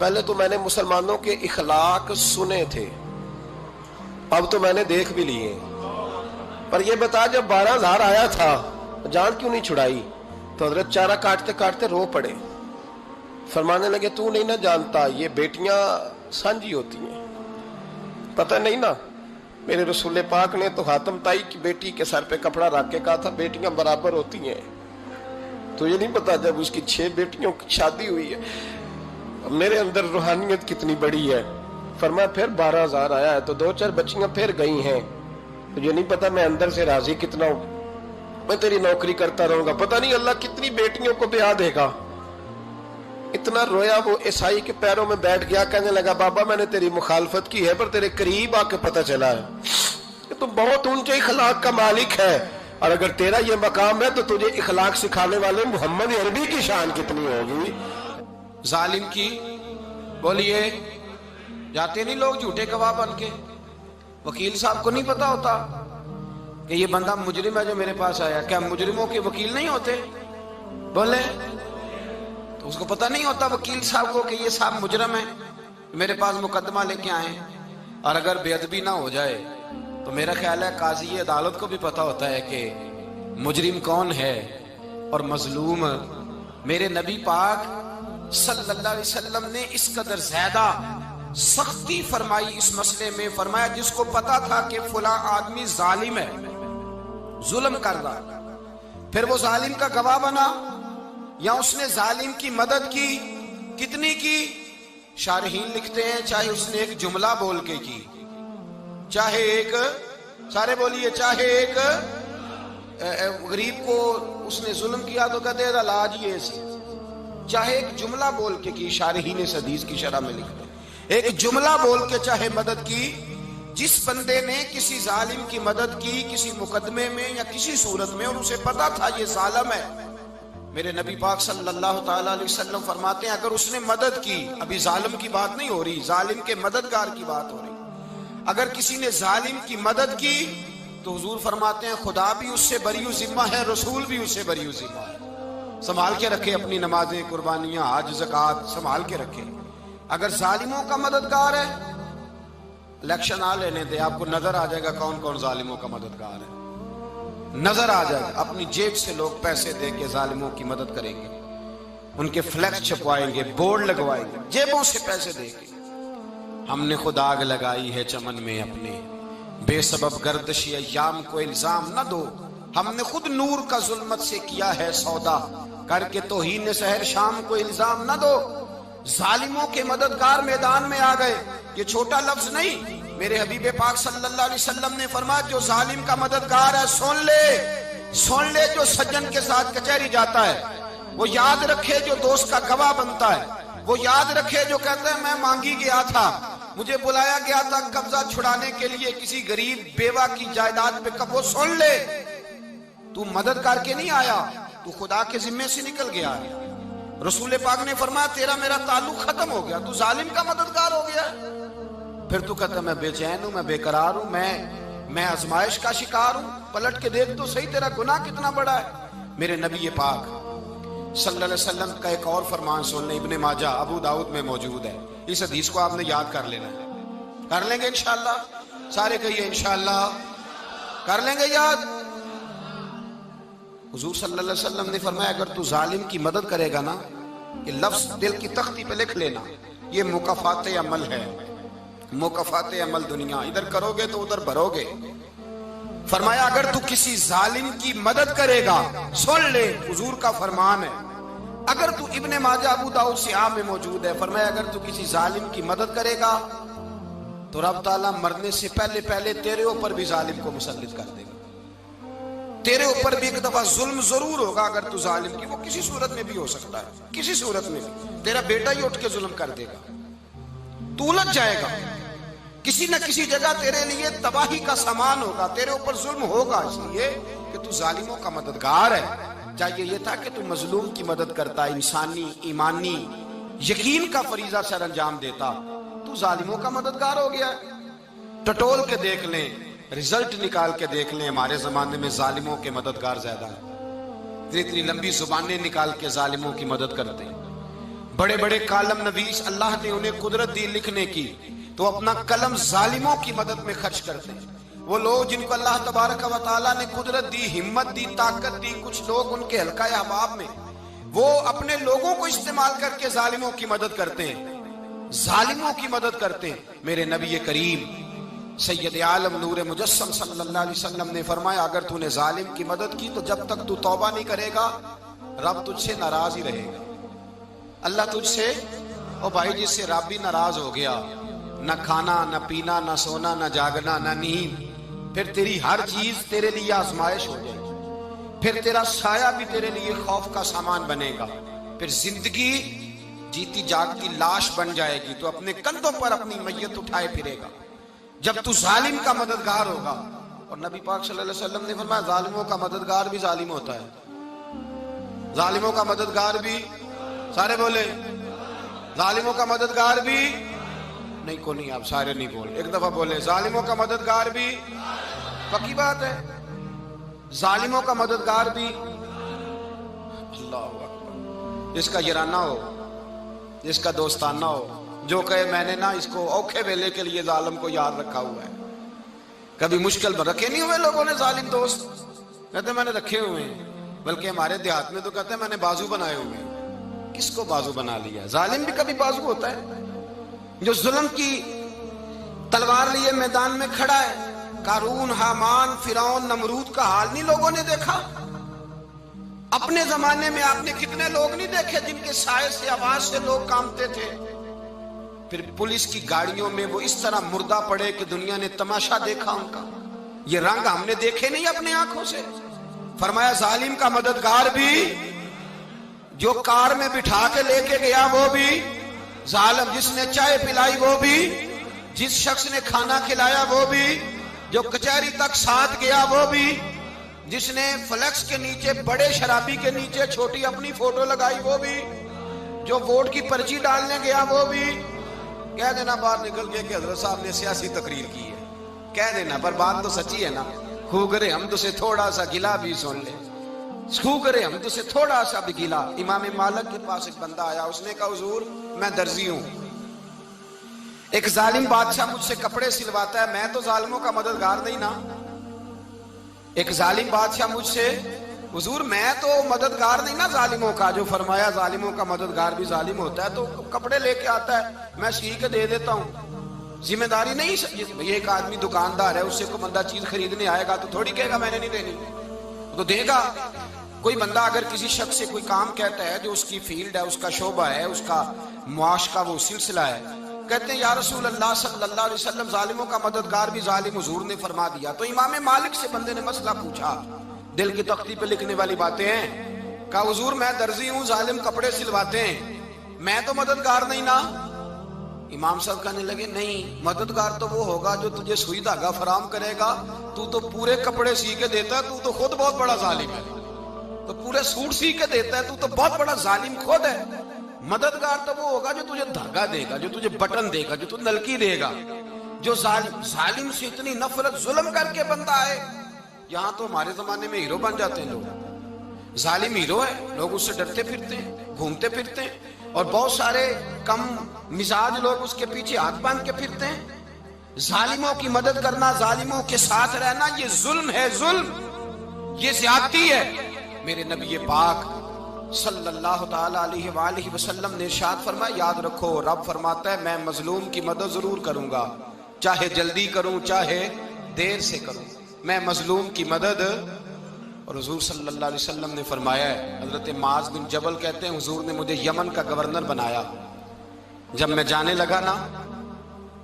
پہلے تو میں نے مسلمانوں کے اخلاق سنے تھے، اب تو میں نے دیکھ بھی لیے، پر یہ بتا جب 12,000 آیا تھا جان کیوں نہیں چھڑائی؟ تو حضرت چارہ کاٹتے کاٹتے رو پڑے، فرمانے لگے تو نہیں نہ جانتا یہ بیٹیاں سانجھی ہوتی ہیں، پتہ نہیں نا؟ میرے رسول پاک نے تو حاتم تائی کی بیٹی کے سر پہ کپڑا رکھ کے کہا تھا بیٹیاں برابر ہوتی ہیں، تو یہ نہیں پتا جب اس کی 6 بیٹیوں کی شادی ہوئی ہے میرے اندر روحانیت کتنی بڑی ہے۔ فرمایا پھر 12,000 آیا ہے تو 2-4 بچیاں پھر گئی ہیں، تو یہ نہیں پتا میں اندر سے راضی کتنا ہوں، میں تیری نوکری کرتا رہوں گا، پتہ نہیں اللہ کتنی بیٹیوں کو بیاہ دے گا۔ اتنا رویا وہ عیسائی کے پیروں میں بیٹھ گیا، کہنے لگا بابا میں نے تیری مخالفت کی ہے پر تیرے قریب آ کے پتہ چلا ہے کہ تو بہت اونچے اخلاق کا مالک ہے، اور اگر تیرا یہ مقام ہے تو تجھے اخلاق سکھانے والے محمد عربی کی شان کتنی ہوگی۔ ظالم کی بولیے جاتے نہیں لوگ جھوٹے گواہ بن کے، وکیل صاحب کو نہیں پتا ہوتا کہ یہ بندہ مجرم ہے جو میرے پاس آیا، کیا مجرموں کے وکیل نہیں ہوتے؟ بولے تو اس کو پتہ نہیں ہوتا وکیل صاحب کو کہ یہ صاحب مجرم ہے، میرے پاس مقدمہ لے کے آئے، اور اگر بے ادبی نہ ہو جائے تو میرا خیال ہے قاضی عدالت کو بھی پتا ہوتا ہے کہ مجرم کون ہے اور مظلوم۔ میرے نبی پاک صلی اللہ علیہ وسلم نے اس قدر زیادہ سختی فرمائی اس مسئلے میں، فرمایا جس کو پتا تھا کہ فلاں آدمی ظالم ہے، ظلم کر رہا، پھر وہ ظالم کا گواہ بنا یا اس نے ظالم کی مدد کی، کتنی کی؟ شارحین لکھتے ہیں چاہے اس نے ایک جملہ بول کے کی، چاہے ایک، سارے بولیے، چاہے ایک غریب کو اس نے ظلم کیا تو کہتے ہیں علاج یہ سی، چاہے ایک جملہ بول کے کی، شارحین اس حدیث کی شرح میں لکھتے ہیں ایک جملہ بول کے چاہے مدد کی، جس بندے نے کسی ظالم کی مدد کی کسی مقدمے میں یا کسی صورت میں اور اسے پتا تھا یہ ظالم ہے، میرے نبی پاک صلی اللہ تعالیٰ علیہ وسلم فرماتے ہیں اگر اس نے مدد کی، ابھی ظالم کی بات نہیں ہو رہی، ظالم کے مددگار کی بات ہو رہی، اگر کسی نے ظالم کی مدد کی تو حضور فرماتے ہیں خدا بھی اس سے بری و ذمہ ہے، رسول بھی اس سے بری و ذمہ ہے۔ سنبھال کے رکھے اپنی نمازیں، قربانیاں، حج، زکوٰۃ سنبھال کے رکھے۔ اگر ظالموں کا مددگار ہے، الیکشن آ لینے دے، آپ کو نظر آ جائے گا کون کون ظالموں کا مددگار ہے، نظر آ جائے گا۔ اپنی جیب سے لوگ پیسے دے کے ظالموں کی مدد کریں گے، ان کے فلیکس چھپوائیں گے، بورڈ لگوائیں گے، جیبوں سے پیسے دے کے۔ ہم نے خود آگ لگائی ہے چمن میں اپنے، بے سبب گردشی ایام کو الزام نہ دو، ہم نے خود نور کا ظلمت سے کیا ہے سودا، کر کے توہین سحر شام کو الزام نہ دو۔ ظالموں کے مددگار میدان میں آ گئے، یہ چھوٹا لفظ نہیں، میرے حبیب پاک صلی اللہ علیہ وسلم نے فرمایا جو ظالم کا مددگار ہے سن لے جو سجن کے ساتھ کچہری جاتا ہے، وہ یاد رکھے جو دوست کا گواہ بنتا ہے، وہ یاد رکھے جو کہتا ہے میں مانگی گیا تھا، مجھے بلایا گیا تھا قبضہ چھڑانے کے لیے کسی غریب بیوہ کی جائیداد پہ، کب وہ سن لے تو مدد کر کے نہیں آیا، تو خدا کے ذمے سے نکل گیا ہے۔ رسول پاک نے فرمایا تیرا میرا تعلق ختم ہو گیا، تو ظالم کا مددگار ہو گیا، پھر تو کہتا میں بے چین ہوں، میں بے قرار ہوں، میں آزمائش کا شکار ہوں، پلٹ کے دیکھ تو صحیح تیرا گناہ کتنا بڑا ہے۔ میرے نبی پاک صلی اللہ علیہ وسلم کا ایک اور فرمان سن لیں، ابن ماجہ ابو داؤد میں موجود ہے، اس حدیث کو آپ نے یاد کر لینا ہے، کر لیں گے انشاءاللہ، سارے کہیے انشاءاللہ کر لیں گے یاد۔ حضور صلی اللہ علیہ وسلم نے فرمایا اگر تو ظالم کی مدد کرے گا نا، یہ لفظ دل کی تختی پہ لکھ لینا، یہ مکافات عمل ہے، مکافات عمل دنیا، ادھر کرو گے تو ادھر بھرو گے۔ فرمایا اگر تو کسی ظالم کی مدد کرے گا، سن لے حضور کا فرمان ہے، اگر تو ابن ماجہ ابو داؤد سیاہ میں موجود ہے، فرمایا اگر تو کسی ظالم کی مدد کرے گا تو رب تعالیٰ مرنے سے پہلے پہلے تیرے اوپر بھی ظالم کو مسلط کر دے گا، تیرے اوپر بھی ایک دفعہ ظلم ضرور ہوگا اگر تو ظالم کی، وہ کسی صورت میں بھی ہو سکتا ہے، کسی صورت میں بھی تیرا بیٹا ہی اٹھ کے ظلم کر دے گا، تو الجھ جائے گا، کسی نہ کسی جگہ تیرے لیے تباہی کا سامان ہوگا، تیرے اوپر ظلم ہوگا، اس لیے کہ تو ظالموں کا مددگار ہے۔ چاہیے یہ تھا کہ تو مظلوم کی مدد کرتا، انسانی ایمانی یقین کا فریضہ سر انجام دیتا، تو ظالموں کا مددگار ہو گیا۔ ٹٹول کے دیکھ لیں، رزلٹ نکال کے دیکھ لیں، ہمارے زمانے میں ظالموں کے مددگار زیادہ ہیں، اتنی لمبی زبانیں نکال کے ظالموں کی مدد کرتے ہیں، بڑے بڑے کالم نویس اللہ نے انہیں قدرت دی لکھنے کی، تو اپنا قلم ظالموں کی مدد میں خرچ کرتے ہیں۔ وہ لوگ جن کو اللہ تبارک و تعالیٰ نے قدرت دی، ہمت دی، طاقت دی، کچھ لوگ ان کے حلقہ احباب میں، وہ اپنے لوگوں کو استعمال کر کے ظالموں کی مدد کرتے ہیں، ظالموں کی مدد کرتے ہیں۔ میرے نبی کریم سید عالم نور مجسم صلی اللہ علیہ وسلم نے فرمایا، اگر تو نے ظالم کی مدد کی تو جب تک تو توبہ نہیں کرے گا رب تجھ سے ناراض ہی رہے گا۔ اللہ تجھ سے، او بھائی جس سے رب بھی ناراض ہو گیا، نہ کھانا نہ پینا نہ سونا نہ جاگنا نہ نیند، پھر تیری ہر چیز تیرے لیے آزمائش ہو جائے گی، پھر تیرا سایہ بھی تیرے لیے خوف کا سامان بنے گا، پھر زندگی جیتی جاگتی لاش بن جائے گی، تو اپنے کندھوں پر اپنی میت اٹھائے پھرے گا جب تو ظالم کا مددگار ہوگا۔ اور نبی پاک صلی اللہ علیہ وسلم نے فرمایا ظالموں کا مددگار بھی ظالم ہوتا ہے، ظالموں کا مددگار بھی، سارے بولے ظالموں کا مددگار بھی، نہیں کو نہیں، آپ سارے نہیں بولے، ایک دفعہ بولے ظالموں کا مددگار بھی، پکی بات ہے، ظالموں کا مددگار بھی۔ اللہ اکبر، جس کا یارانہ ہو، جس کا دوستانہ ہو، جو کہے میں نے نا اس کو اوکھے ویلے کے لیے ظالم کو یاد رکھا ہوا ہے۔ کبھی مشکل میں رکھے نہیں ہوئے لوگوں نے ظالم دوست، کہتے ہیں میں نے رکھے ہوئے ہیں، بلکہ ہمارے دیہات میں تو کہتے ہیں میں نے بازو بنائے ہوئے ہیں۔ کس کو بازو بنا لیا؟ ظالم بھی کبھی بازو ہوتا ہے، جو ظلم کی تلوار لیے میدان میں کھڑا ہے۔ قارون، حامان، فرعون، نمرود کا حال نہیں لوگوں نے دیکھا؟ اپنے زمانے میں آپ نے کتنے لوگ نہیں دیکھے جن کے سائے سے، آواز سے لوگ کانپتے تھے؟ پھر پولیس کی گاڑیوں میں وہ اس طرح مردہ پڑے کہ دنیا نے تماشا دیکھا ان کا۔ یہ رنگ ہم نے دیکھے نہیں اپنے آنکھوں سے۔ فرمایا ظالم کا مددگار بھی، جو کار میں بٹھا کے لے کے گیا وہ بھی ظالم، جس نے چائے پلائی وہ بھی، جس شخص نے کھانا کھلایا وہ بھی، جو کچہری تک ساتھ گیا وہ بھی، جس نے فلیکس کے نیچے، بڑے شرابی کے نیچے چھوٹی اپنی فوٹو لگائی وہ بھی، جو ووٹ کی پرچی ڈالنے گیا وہ بھی۔ کہہ دینا باہر نکل کے کہ حضرت صاحب نے سیاسی تقریر کی ہے، کہہ دینا، پر بات تو سچی ہے نا۔ خو کرے ہم تو سے تھوڑا سا گلا بھی سن لے، خو کرے ہم تو سے تھوڑا سا بھی گلا۔ امام مالک کے پاس ایک بندہ آیا، اس نے کہا حضور میں درزی ہوں، ایک ظالم بادشاہ مجھ سے کپڑے سلواتا ہے، میں تو ظالموں کا مددگار نہیں نا۔ ایک ظالم بادشاہ مجھ سے، حضور میں تو مددگار نہیں نا ظالموں کا، جو فرمایا ظالموں کا مددگار بھی ظالم ہوتا ہے، تو کپڑے لے کے آتا ہے میں سی کے دے دیتا ہوں، ذمہ داری نہیں۔ یہ ایک آدمی دکاندار ہے، اس سے کوئی بندہ چیز خریدنے آئے گا تو تھوڑی کہے گا میں نے نہیں دینی، تو دے گا۔ کوئی بندہ اگر کسی شخص سے کوئی کام کہتا ہے جو اس کی فیلڈ ہے، اس کا شعبہ ہے، اس کا معاش کا وہ سلسلہ ہے، کہتے ہیں یا رسول اللہ صلی اللہ علیہ وسلم ظالموں کا مددگار بھی ظالم، حضور نے فرما دیا۔ تو امام مالک سے بندے نے مسئلہ پوچھا، دل کی تختی پہ لکھنے والی باتیں ہیں، کہا حضور میں درزی ہوں، ظالم کپڑے سلواتے ہیں، میں تو مددگار نہیں نا۔ امام صاحب کہنے لگے نہیں، مددگار تو وہ ہوگا جو تجھے سوئی دھاگا فراہم کرے گا، تو پورے کپڑے سی کے دیتا ہے، تو خود بہت بڑا ظالم ہے، تو پورے سوٹ سی کے دیتا ہے، تو بہت بڑا ظالم خود ہے۔ مددگار تو وہ ہوگا جو تجھے دھاگا دے گا، جو تجھے بٹن دے گا، جو تجھے نلکی دے گا۔ جو ظالم سے اتنی نفرت، ظلم کر کے بندہ ہے، یہاں تو ہمارے زمانے میں ہیرو بن جاتے ہیں لوگ، ظالم ہیرو ہے، لوگ اس سے ڈرتے پھرتے ہیں، گھومتے پھرتے ہیں، اور بہت سارے کم مزاج لوگ اس کے پیچھے ہاتھ باندھ کے پھرتے ہیں۔ ظالموں کی مدد کرنا، ظالموں کے ساتھ رہنا، یہ ظلم ہے، ظلم، یہ زیادتی ہے۔ میرے نبی پاک صلی اللہ تعالی علیہ وآلہ وسلم نے ارشاد فرمایا، یاد رکھو رب فرماتا ہے میں مظلوم کی مدد ضرور کروں گا، چاہے جلدی کروں چاہے دیر سے کروں، میں مظلوم کی مدد۔ اور حضور صلی اللہ علیہ وسلم نے فرمایا ہے، حضرت معاذ بن جبل کہتے ہیں حضور نے مجھے یمن کا گورنر بنایا، جب میں جانے لگا نا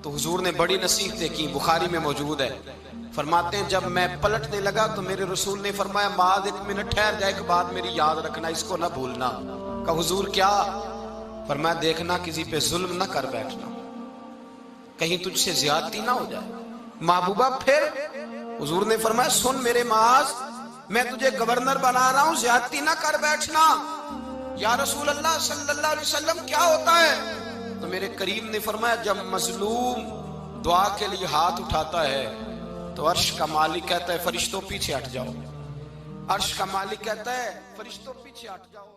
تو حضور نے بڑی نصیحتیں کی، بخاری میں موجود ہے، فرماتے ہیں جب میں پلٹنے لگا تو میرے رسول نے فرمایا معاذ ایک منٹ ٹھہر جا، ایک بات میری یاد رکھنا، اس کو نہ بھولنا۔ کہا حضور کیا؟ فرمایا دیکھنا کسی پہ ظلم نہ کر بیٹھنا، کہیں تجھ سے زیادتی نہ ہو جائے۔ محبوبہ پھر حضور نے فرمایا سن میرے معاذ، میں تجھے گورنر بنا رہا ہوں، زیادتی نہ کر بیٹھنا۔ یا رسول اللہ صلی اللہ علیہ وسلم کیا ہوتا ہے؟ تو میرے کریم نے فرمایا جب مظلوم دعا کے لیے ہاتھ اٹھاتا ہے تو عرش کا مالک کہتا ہے فرشتوں پیچھے ہٹ جاؤ، عرش کا مالک کہتا ہے فرشتوں پیچھے ہٹ جاؤ۔